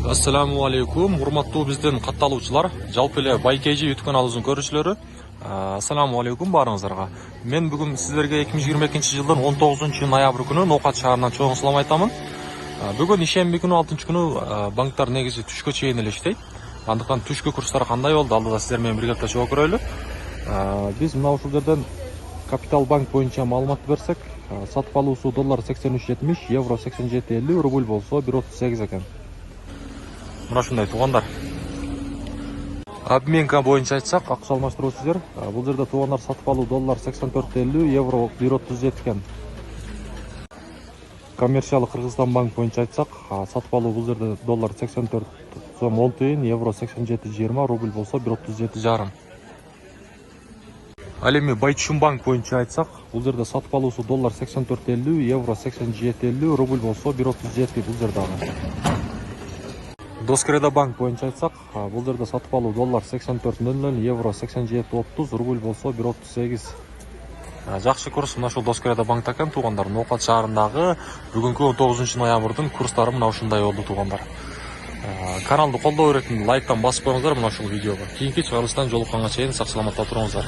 Ассаламу алейкум, урматтуу биздин катталуучулар, жалпы эле Байкейжи YouTube каналыбыздын көрүүчүлөрү. Ассаламу алейкум баарыңыздарга. Мен бүгүн сиздерге 2022 жылдын 19 ноябрь күнү Ноокат шаарынан чоң салам айтамын. Бүгүн ишемби күнү 6 банктар негизи түшкө чейин эле иштейт. Андыктан түшкү курстары кандай болду, алдыда сиздер менен бирге чогуу көрөлү. Биз мына ушул жерден Капитал банк боюнча маалымат берсек, сатып алуусу доллар 83.70, евро 87.50, рубль болсо 1.38 экен. Мына ушундай туугандар. Обменка боюнча айтсак, акча алмаштыруучу жер. Бул жерде туугандар сатып алуу доллар 84.50, евро 1.37 экен. Коммерциялык Кыргызстан банк боюнча айтсак, сатып алуу бул жерде доллар 84 сом 10 тыйын, евро 87.20, рубль болсо 1.37,5. Ал эми Байчун банк боюнча айтсак, бул жерде сатып алуусу доллар 84.50, евро 87.50, рубль болсо 1.37 бул жердагы. Доскреда банк боюнча айтсак, бул жерде сатып алуу доллар 84.00, евро 87.30, рубль болсо 1.38. Жакшы курс мына ушул Доскреда банкта экен туугандар. Ноокат шаарындагы бүгүнкү 19 ноябрдын курстары мына ушундай болду туугандар. Каналды колдоо беретин лайктан басып коюңуздар мына ушул видеого. Кийинки чыгарылыштан жолукканга чейин сак саламатта туруңуздар.